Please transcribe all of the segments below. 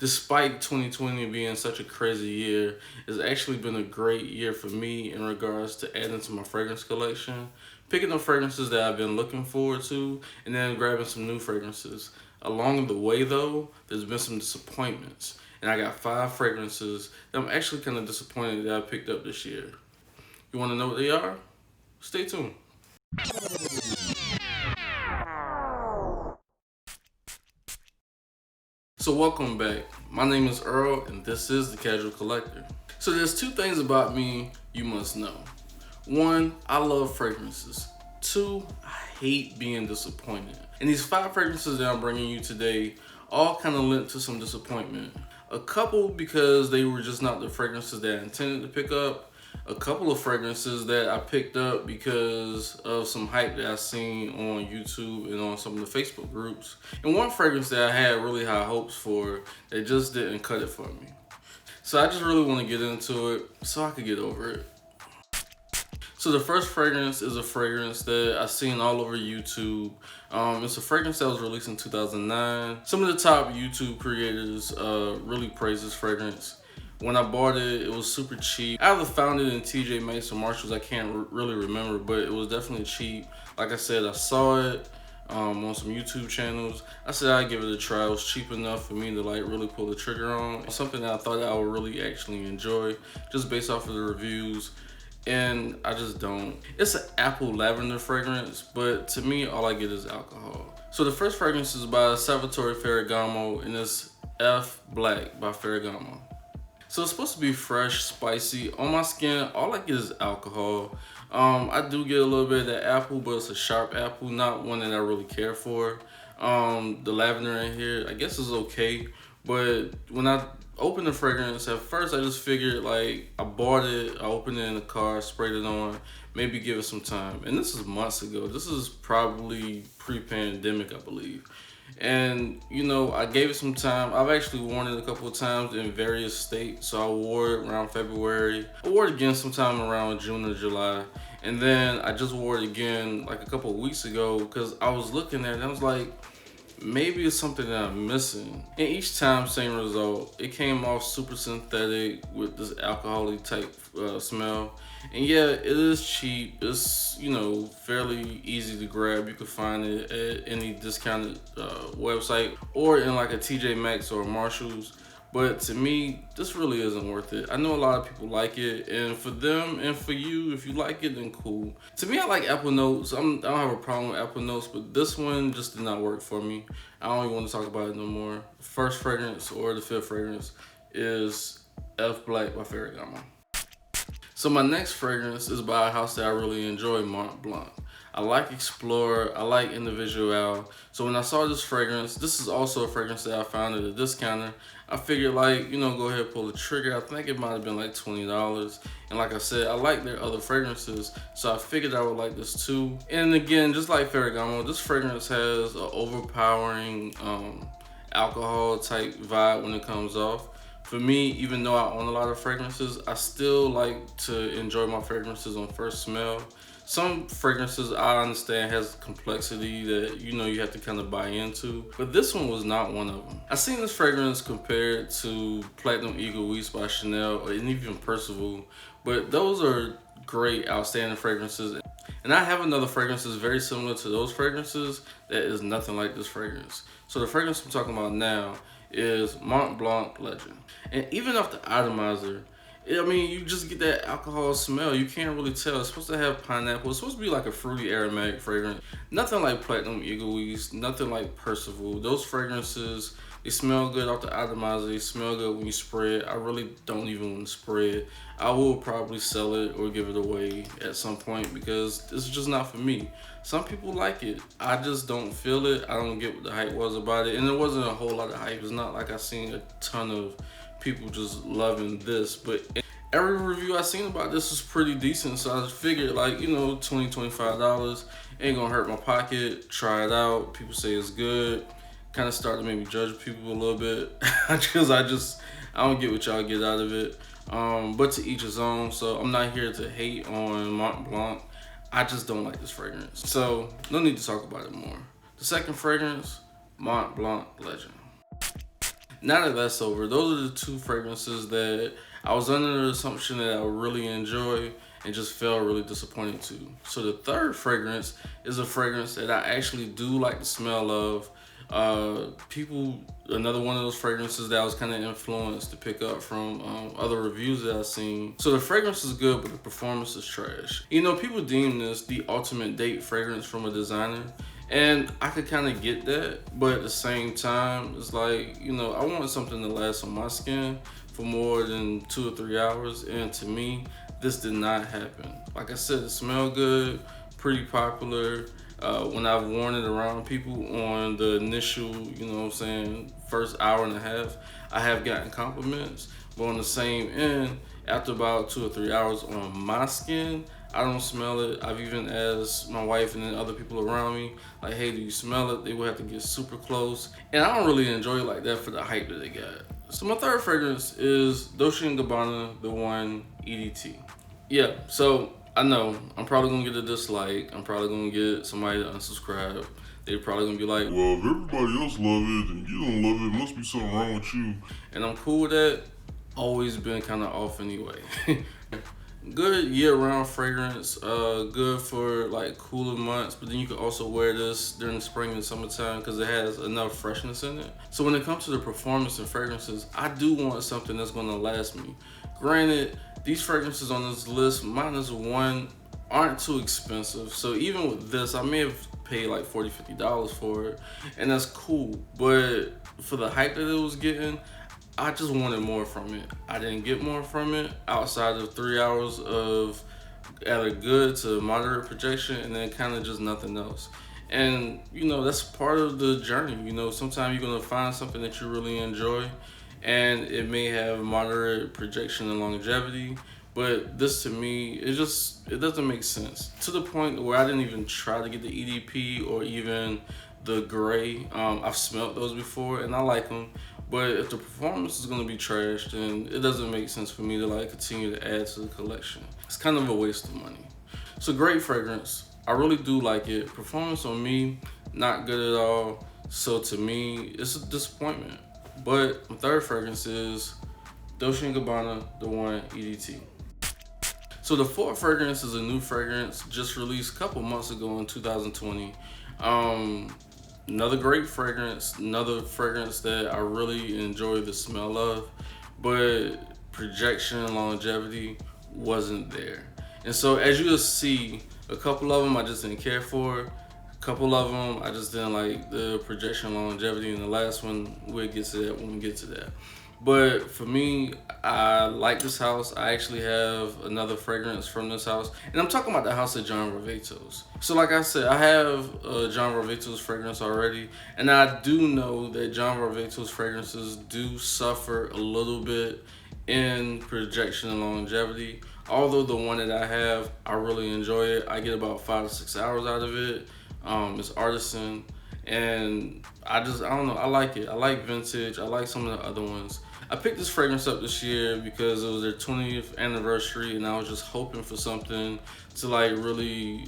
Despite 2020 being such a crazy year, it's actually been a great year for me in regards to adding to my fragrance collection, picking up fragrances that I've been looking forward to, and then grabbing some new fragrances. Along the way, though, there's been some disappointments, and I got 5 fragrances that I'm actually kind of disappointed that I picked up this year. You want to know what they are? Stay tuned. So welcome back. My name is Earl and this is the Casual Collector. So there's 2 things about me you must know. 1, I love fragrances. 2, I hate being disappointed. And these 5 fragrances that I'm bringing you today all kind of lent to some disappointment. A couple because they were just not the fragrances that I intended to pick up. A couple of fragrances that I picked up because of some hype that I seen on YouTube and on some of the Facebook groups. And one fragrance that I had really high hopes for that just didn't cut it for me. So I just really want to get into it so I could get over it. So the first fragrance is a fragrance that I seen all over YouTube. It's a fragrance that was released in 2009. Some of the top YouTube creators really praise this fragrance. When I bought it, it was super cheap. I either found it in TJ Maxx or Marshalls, I can't really remember, but it was definitely cheap. Like I said, I saw it on some YouTube channels. I said I'd give it a try. It was cheap enough for me to like really pull the trigger on. Something that I thought that I would really actually enjoy just based off of the reviews. And I just don't. It's an apple lavender fragrance, but to me, all I get is alcohol. So the first fragrance is by Salvatore Ferragamo, and it's F Black by Ferragamo. So it's supposed to be fresh, spicy. On my skin, all I get is alcohol. I do get a little bit of that apple, but it's a sharp apple, not one that I really care for. The lavender in here, I guess is okay. But when I opened the fragrance, at first I just figured like I bought it, I opened it in the car, sprayed it on, maybe give it some time. And this is months ago. This is probably pre-pandemic, I believe. And you know, I gave it some time. I've actually worn it a couple of times in various states. So I wore it around February. I wore it again sometime around June or July. And then I just wore it again like a couple of weeks ago because I was looking at it and I was like, maybe it's something that I'm missing. And each time, same result. It came off super synthetic with this alcoholic type smell. And yeah, it is cheap. It's, you know, fairly easy to grab. You can find it at any discounted website or in like a TJ Maxx or Marshalls. But to me, this really isn't worth it. I know a lot of people like it, and for them and for you, if you like it, then cool. To me, I like apple notes. I don't have a problem with apple notes, but this one just did not work for me. I don't even want to talk about it no more. The first fragrance or the 5th fragrance is F Black by Ferragamo. So my next fragrance is by a house that I really enjoy, Mont Blanc. I like Explorer, I like Individual. So when I saw this fragrance, this is also a fragrance that I found at a discounter. I figured like, you know, go ahead and pull the trigger. I think it might have been like $20. And like I said, I like their other fragrances. So I figured I would like this too. And again, just like Ferragamo, this fragrance has an overpowering alcohol type vibe when it comes off. For me, even though I own a lot of fragrances, I still like to enjoy my fragrances on first smell. Some fragrances I understand has complexity that, you know, you have to kind of buy into, but this one was not one of them. I seen this fragrance compared to Platinum Egoist by Chanel and even Percival, but those are great, outstanding fragrances. And I have another fragrance that's very similar to those fragrances that is nothing like this fragrance. So the fragrance I'm talking about now is Mont Blanc Legend. And even off the atomizer, I mean, you just get that alcohol smell. You can't really tell. It's supposed to have pineapple. It's supposed to be like a fruity aromatic fragrance. Nothing like Platinum Egoist, nothing like Percival. Those fragrances, they smell good off the atomizer. They smell good when you spray it. I really don't even want to spray it. I will probably sell it or give it away at some point because it's just not for me. Some people like it. I just don't feel it. I don't get what the hype was about it. And there wasn't a whole lot of hype. It's not like I seen a ton of people just loving this, but every review I seen about this was pretty decent, so I just figured like, you know, $20-$25 ain't gonna hurt my pocket. Try it out. People say it's good. Kind of start to make me judge people a little bit because I don't get what y'all get out of it, but to each his own. So I'm not here to hate on Mont Blanc. I just don't like this fragrance, so no need to talk about it more. The second fragrance, Mont Blanc Legend. Now that that's over, those are the two fragrances that I was under the assumption that I would really enjoy and just felt really disappointed to. So the third fragrance is a fragrance that I actually do like the smell of. Another one of those fragrances that I was kind of influenced to pick up from other reviews that I've seen. So the fragrance is good, but the performance is trash. You know, people deem this the ultimate date fragrance from a designer. And I could kind of get that, but at the same time, it's like, you know, I want something to last on my skin for more than 2 or 3 hours. And to me, this did not happen. Like I said, it smelled good, pretty popular. When I've worn it around people on the initial, you know what I'm saying, first hour and a half, I have gotten compliments. But on the same end, after about 2 or 3 hours on my skin, I don't smell it. I've even asked my wife and then other people around me, like, hey, do you smell it? They would have to get super close. And I don't really enjoy it like that for the hype that they got. So my third fragrance is Dolce & Gabbana, the one EDT. Yeah, so I know I'm probably gonna get a dislike. I'm probably gonna get somebody to unsubscribe. They're probably gonna be like, well, if everybody else love it and you don't love it, must be something wrong with you. And I'm cool with that. Always been kind of off anyway. Good year-round fragrance, good for like cooler months, but then you can also wear this during the spring and summertime because it has enough freshness in it. So when it comes to the performance and fragrances, I do want something that's gonna last me. Granted, these fragrances on this list, minus one, aren't too expensive. So even with this, I may have paid like $40, $50 for it, and that's cool. But for the hype that it was getting, I just wanted more from it. I didn't get more from it outside of 3 hours of either good to moderate projection and then kind of just nothing else. And, you know, that's part of the journey. You know, sometimes you're going to find something that you really enjoy and it may have moderate projection and longevity. But this to me, it doesn't make sense. To the point where I didn't even try to get the EDP or even the gray. I've smelled those before and I like them. But if the performance is gonna be trash, then it doesn't make sense for me to like continue to add to the collection. It's kind of a waste of money. So great fragrance, I really do like it. Performance on me, not good at all. So to me, it's a disappointment. But my third fragrance is Dolce & Gabbana, the one EDT. So the fourth fragrance is a new fragrance just released a couple months ago in 2020. Another great fragrance, another fragrance that I really enjoy the smell of, but projection and longevity wasn't there. And so as you'll see, a couple of them I just didn't care for, a couple of them I just didn't like the projection and longevity, and the last one, we'll get to that when we get to that. But for me, I like this house. I actually have another fragrance from this house. And I'm talking about the house of John Varvatos. So like I said, I have a John Varvatos fragrance already. And I do know that John Varvatos fragrances do suffer a little bit in projection and longevity. Although the one that I have, I really enjoy it. I get about 5 to 6 hours out of it. It's artisan. And I don't know, I like it. I like vintage. I like some of the other ones. I picked this fragrance up this year because it was their 20th anniversary and I was just hoping for something to like really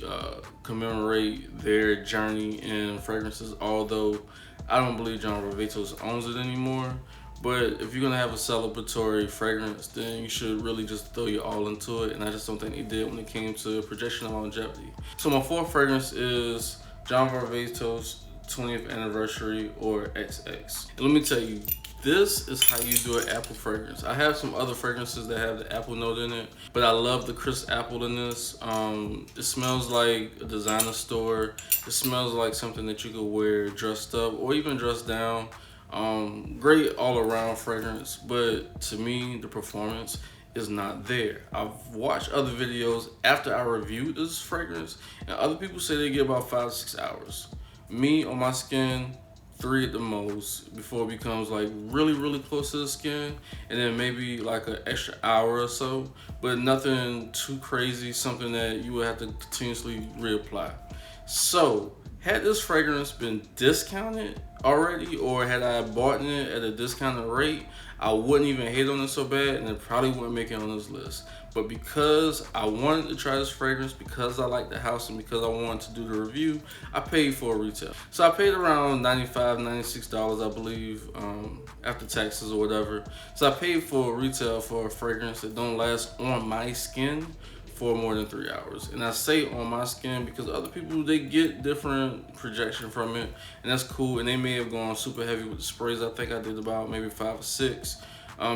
commemorate their journey in fragrances, although I don't believe John Varvatos owns it anymore. But if you're gonna have a celebratory fragrance, then you should really just throw your all into it, and I just don't think they did when it came to projection and longevity. So my fourth fragrance is John Varvatos 20th anniversary, or XX. And let me tell you, this is how you do an apple fragrance. I have some other fragrances that have the apple note in it, but I love the crisp apple in this. It smells like a designer store. It smells like something that you could wear dressed up or even dressed down. Great all around fragrance, but to me, the performance is not there. I've watched other videos after I reviewed this fragrance, and other people say they get about 5 to 6 hours. Me, on my skin, 3 at the most before it becomes like really, really close to the skin, and then maybe like an extra hour or so, but nothing too crazy, something that you would have to continuously reapply. So, had this fragrance been discounted already, or had I bought it at a discounted rate, I wouldn't even hate on it so bad, and it probably wouldn't make it on this list. But because I wanted to try this fragrance, because I like the house, and because I wanted to do the review, I paid for a retail. So I paid around $95, $96, I believe, after taxes or whatever. So I paid for a retail for a fragrance that don't last on my skin for more than 3 hours. And I say on my skin because other people, they get different projection from it, and that's cool. And they may have gone super heavy with the sprays. I think I did about maybe 5 or 6,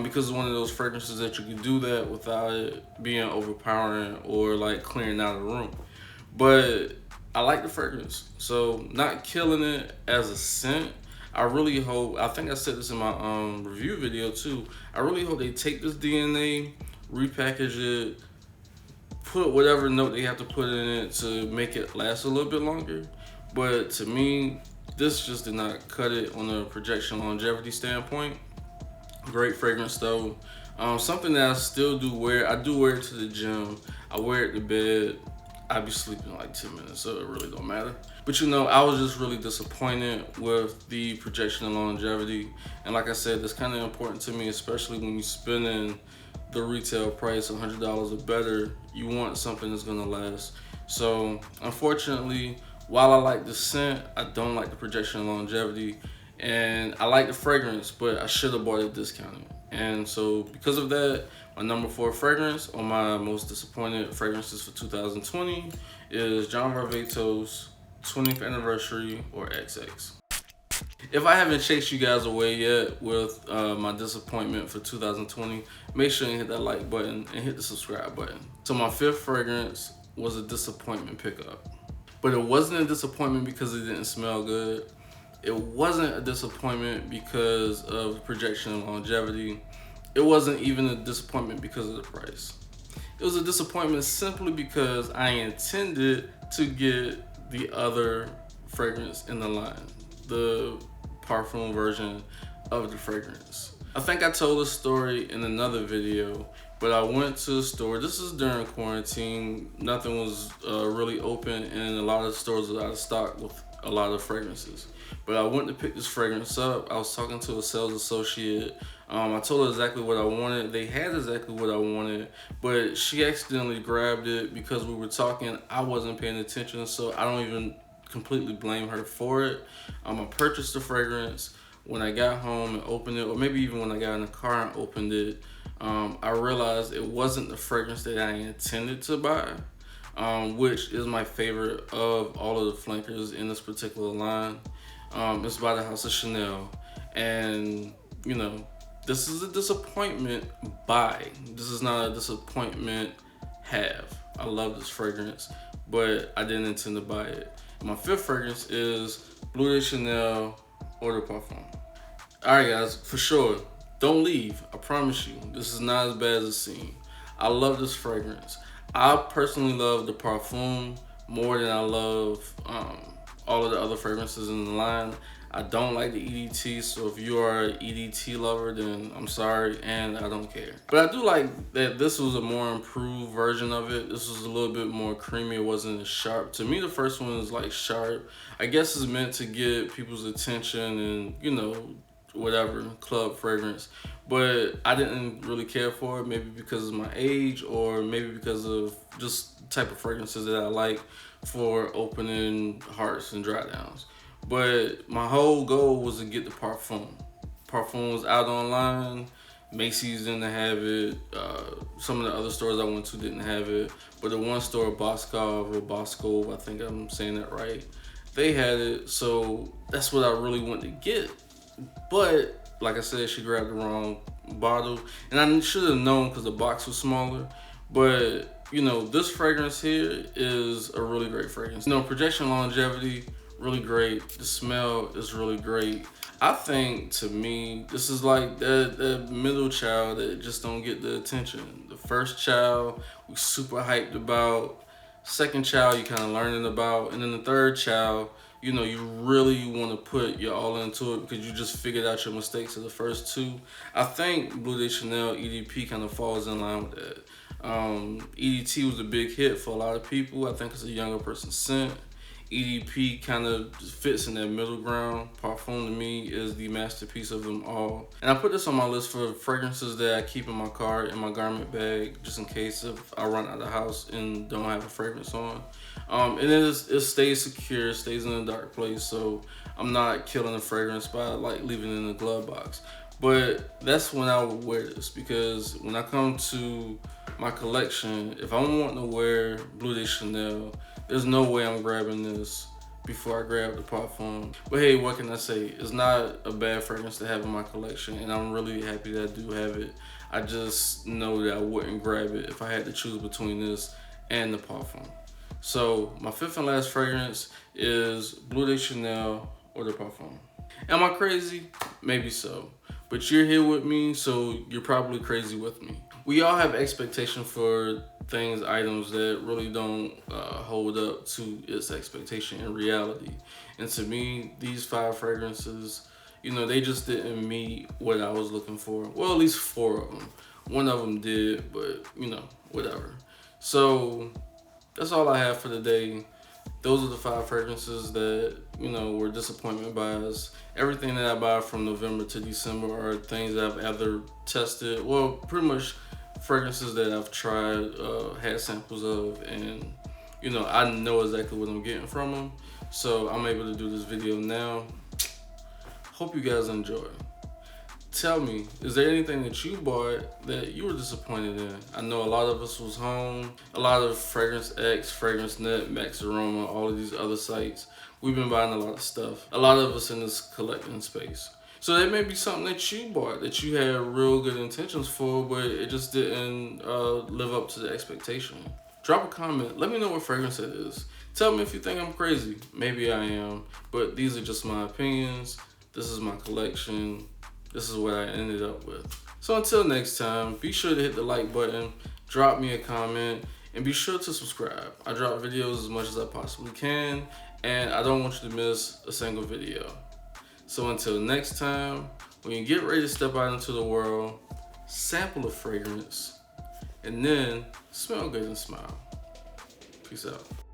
because it's one of those fragrances that you can do that without it being overpowering or like clearing out of the room. But I like the fragrance, so not killing it as a scent. I really hope, I think I said this in my review video too, I really hope they take this DNA, repackage it, put whatever note they have to put in it to make it last a little bit longer. But to me, this just did not cut it on a projection longevity standpoint. Great fragrance though. Something that I still do wear. I do wear it to the gym. I wear it to bed. I be sleeping like 10 minutes, so it really don't matter. But you know, I was just really disappointed with the projection and longevity. And like I said, that's kind of important to me, especially when you're spending the retail price, $100 or better. You want something that's gonna last. So unfortunately, while I like the scent, I don't like the projection and longevity. And I like the fragrance, but I should have bought it discounted. And so because of that, my number 4 fragrance on my most disappointed fragrances for 2020 is John Varvatos' 20th anniversary, or XX. If I haven't chased you guys away yet with my disappointment for 2020, make sure you hit that like button and hit the subscribe button. So my 5th fragrance was a disappointment pickup. But it wasn't a disappointment because it didn't smell good. It wasn't a disappointment because of projection and longevity. It wasn't even a disappointment because of the price. It was a disappointment simply because I intended to get the other fragrance in the line, the parfum version of the fragrance. I think I told this story in another video, but I went to the store. This is during quarantine. Nothing was really open, and a lot of stores were out of stock with a lot of fragrances. But I went to pick this fragrance up. I was talking to a sales associate. I told her exactly what I wanted. They had exactly what I wanted, but she accidentally grabbed it because we were talking. I wasn't paying attention, so I don't even completely blame her for it. I purchased the fragrance. When I got home and opened it, or maybe even when I got in the car and opened it, I realized it wasn't the fragrance that I intended to buy, which is my favorite of all of the flankers in this particular line. It's by the House of Chanel, and you know, this is a disappointment buy. This is not a disappointment have. I love this fragrance, but I didn't intend to buy it. My 5th fragrance is Bleu de Chanel Eau de Parfum. Alright guys, for sure, don't leave. I promise you, this is not as bad as it seems. I love this fragrance. I personally love the Parfum more than I love all of the other fragrances in the line. I don't like the EDT, so if you are an EDT lover, then I'm sorry, and I don't care. But I do like that this was a more improved version of it. This was a little bit more creamy. It wasn't as sharp. To me, the first one is like sharp. I guess it's meant to get people's attention and, you know, whatever, club fragrance. But I didn't really care for it, maybe because of my age or maybe because of just the type of fragrances that I like for opening hearts and dry downs. But my whole goal was to get the Parfum. Parfum was out online. Macy's didn't have it. Some of the other stores I went to didn't have it. But the one store, Boscov or Bosco, I think I'm saying that right, they had it. So that's what I really wanted to get. But like I said, she grabbed the wrong bottle. And I should have known because the box was smaller. But you know, this fragrance here is a really great fragrance. You know, projection longevity, really great. The smell is really great. I think, to me, this is like the middle child that just don't get the attention. The first child we super hyped about. Second child you kind of learning about. And then the third child, you know, you really want to put your all into it because you just figured out your mistakes of the first 2. I think Bleu de Chanel EDP kind of falls in line with that. EDT was a big hit for a lot of people. I think it's a younger person's scent. EDP kind of fits in that middle ground. Parfum to me is the masterpiece of them all. And I put this on my list for fragrances that I keep in my car, in my garment bag, just in case if I run out of the house and don't have a fragrance on. And it stays secure, it stays in a dark place, so I'm not killing the fragrance by like leaving it in the glove box. But that's when I would wear this, because when I come to my collection, if I'm wanting to wear Bleu de Chanel, there's no way I'm grabbing this before I grab the Parfum. But hey, what can I say? It's not a bad fragrance to have in my collection, and I'm really happy that I do have it. I just know that I wouldn't grab it if I had to choose between this and the Parfum. So my fifth and last fragrance is Bleu de Chanel or the Parfum. Am I crazy? Maybe so. But you're here with me, so you're probably crazy with me. We all have expectations for things, items that really don't hold up to its expectation in reality. And to me, these 5 fragrances, you know, they just didn't meet what I was looking for. Well, at least 4 of them. One of them did, but you know, whatever. So that's all I have for today. Those are the 5 fragrances that, you know, were disappointment buys. Everything that I buy from November to December are things that I've either tested, well, pretty much fragrances that I've tried, had samples of, and, you know, I know exactly what I'm getting from them. So I'm able to do this video now. Hope you guys enjoy. Tell me, is there anything that you bought that you were disappointed in? I know a lot of us was home. A lot of Fragrance X, Fragrance Net, Max Aroma, all of these other sites. We've been buying a lot of stuff. A lot of us in this collecting space. So there may be something that you bought that you had real good intentions for, but it just didn't live up to the expectation. Drop a comment. Let me know what fragrance it is. Tell me if you think I'm crazy. Maybe I am, but these are just my opinions. This is my collection. This is what I ended up with. So until next time, be sure to hit the like button, drop me a comment, and be sure to subscribe. I drop videos as much as I possibly can, and I don't want you to miss a single video. So until next time, when you get ready to step out into the world, sample a fragrance, and then smell good and smile. Peace out.